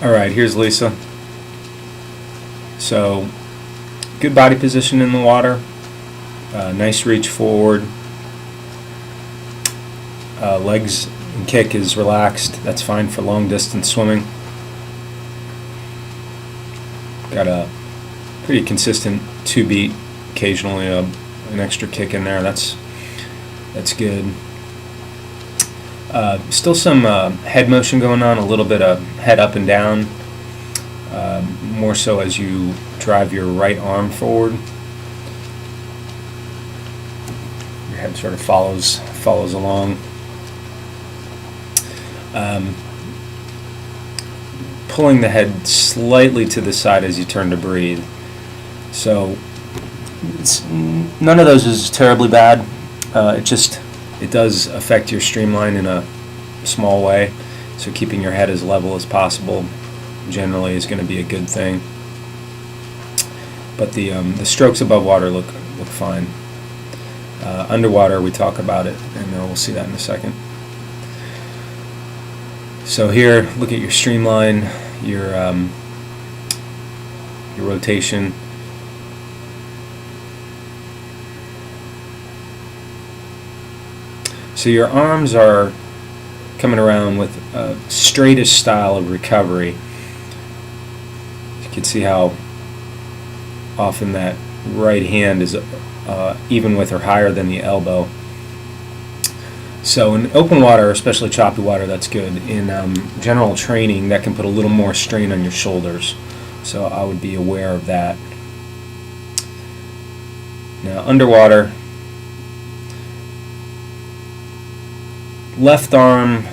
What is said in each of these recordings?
Alright, here's Lisa. So, good body position in the water, nice reach forward, legs and kick is relaxed. That's fine for long distance swimming. Got a pretty consistent 2-beat, occasionally an extra kick in there. That's good. Still some head motion going on, a little bit of head up and down, more so as you drive your right arm forward. Your head sort of follows along. Pulling the head slightly to the side as you turn to breathe. So none of those is terribly bad. It does affect your streamline in a small way. So keeping your head as level as possible generally is going to be a good thing. But the strokes above water look fine. Underwater, we talk about it, and we'll see that in a second. So here, look at your streamline, your rotation. So your arms are coming around with a straightish style of recovery. You can see how often that right hand is even with or higher than the elbow. So in open water, especially choppy water, that's good. In general training, that can put a little more strain on your shoulders. So I would be aware of that. Now underwater, left arm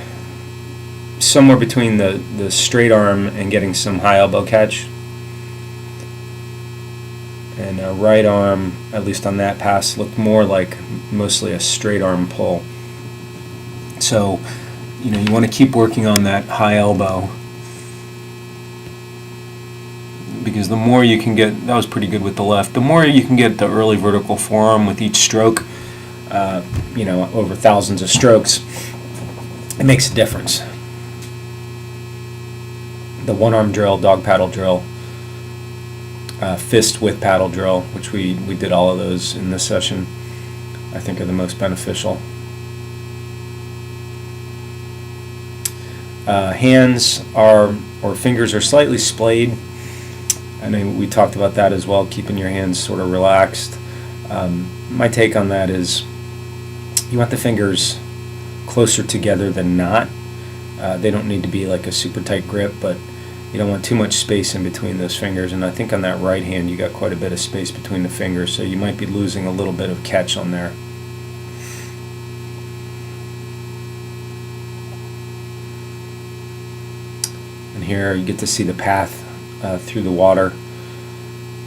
somewhere between the straight arm and getting some high elbow catch. And right arm, at least on that pass, looked more like mostly a straight arm pull. So, you want to keep working on that high elbow, because the more you can get, that was pretty good with the left, the more you can get the early vertical forearm with each stroke, over thousands of strokes, it makes a difference. The one-arm drill, dog paddle drill, fist with paddle drill, which we did all of those in this session, I think are the most beneficial. Hands or fingers are slightly splayed. I know we talked about that as well, keeping your hands sort of relaxed. My take on that is you want the fingers closer together than not. They don't need to be like a super tight grip, but you don't want too much space in between those fingers. And I think on that right hand you got quite a bit of space between the fingers, so you might be losing a little bit of catch on there. And here you get to see the path through the water.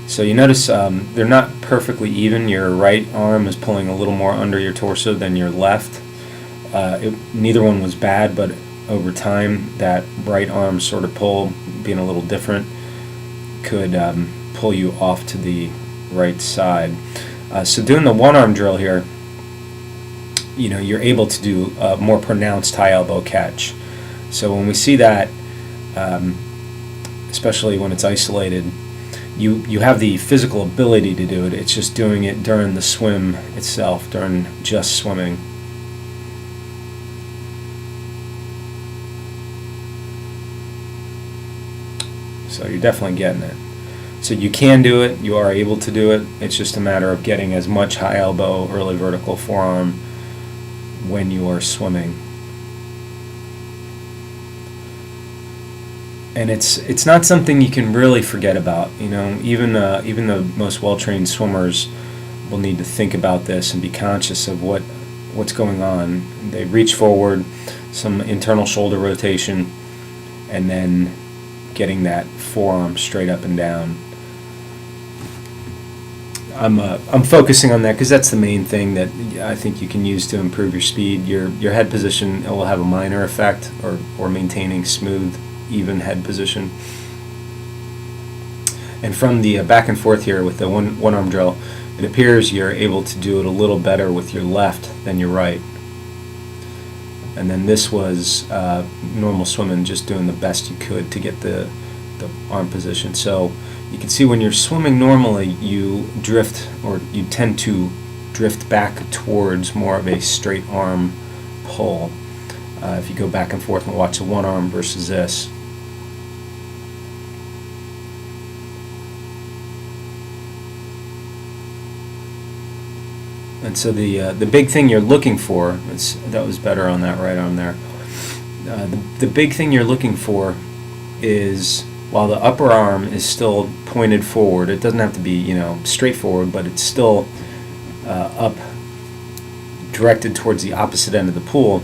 So you notice they're not perfectly even. Your right arm is pulling a little more under your torso than your left. Neither one was bad, but over time that right arm sort of pull, being a little different, could pull you off to the right side. So doing the one-arm drill here, you're able to do a more pronounced high elbow catch. So when we see that, especially when it's isolated, you have the physical ability to do it. It's just doing it during the swim itself, during just swimming. So you're definitely getting it. So you can do it, you are able to do it. It's just a matter of getting as much high elbow, early vertical forearm when you are swimming. And it's not something you can really forget about. Even the most well-trained swimmers will need to think about this and be conscious of what's going on. They reach forward, some internal shoulder rotation, and then getting that forearm straight up and down. I'm focusing on that because that's the main thing that I think you can use to improve your speed. Your head position will have a minor effect, or maintaining smooth, even head position. And from the back and forth here with the one-arm drill, it appears you're able to do it a little better with your left than your right. and then this was normal swimming, just doing the best you could to get the arm position. So you can see when you're swimming normally, you drift, or you tend to drift back towards more of a straight arm pull. If you go back and forth and watch the one arm versus this. And so the big thing you're looking for, that was better on that right arm there. The big thing you're looking for is, while the upper arm is still pointed forward, it doesn't have to be, you know, straight forward, but it's still up, directed towards the opposite end of the pool.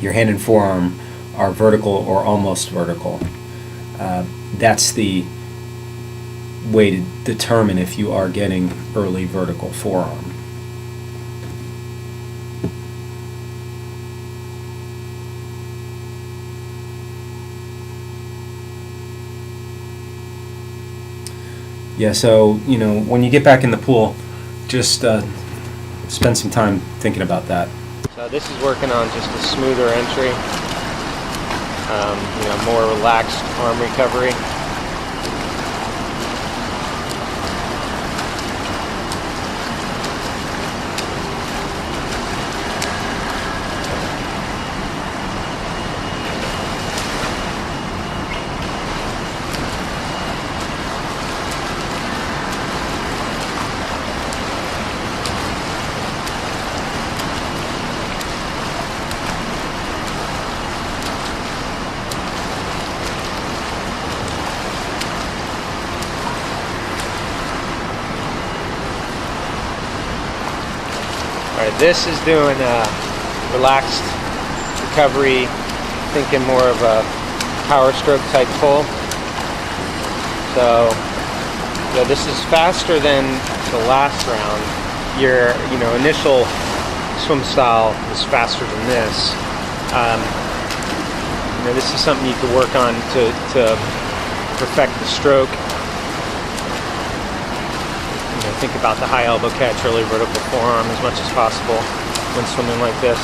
Your hand and forearm are vertical or almost vertical. That's the way to determine if you are getting early vertical forearm. Yeah, so, you know, when you get back in the pool, just spend some time thinking about that. So this is working on just a smoother entry, you know, more relaxed arm recovery. Alright, this is doing relaxed recovery, thinking more of a power stroke type pull. So, yeah, this is faster than the last round. Your, you know, initial swim style is faster than this. You know, this is something you could work on to perfect the stroke. Think about the high elbow catch, early vertical forearm as much as possible when swimming like this.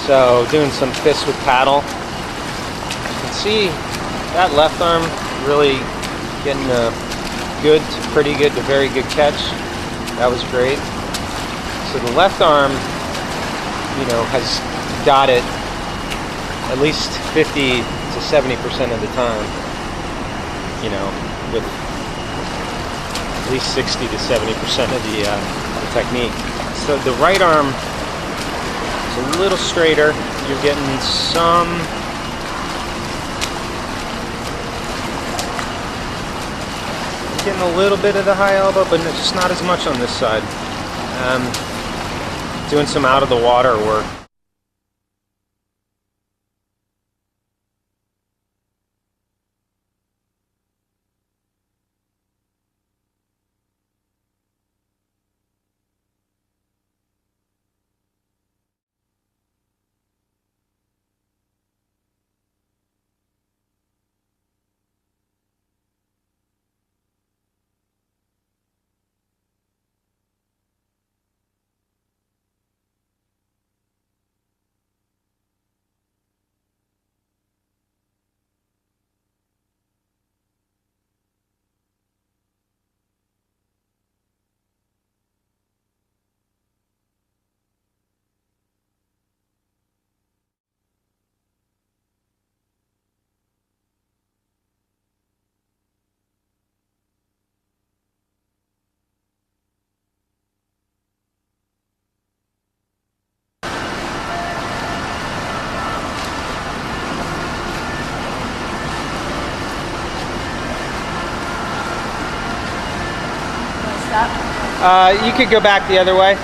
So doing some fists with paddle. You can see that left arm really getting a good to pretty good to very good catch. That was great. So the left arm, you know, has got it at least 50 to 70% of the time, you know, with at least 60 to 70% of the technique. So the right arm is a little straighter. You're getting a little bit of the high elbow, but just not as much on this side. Doing some out of the water work. You could go back the other way.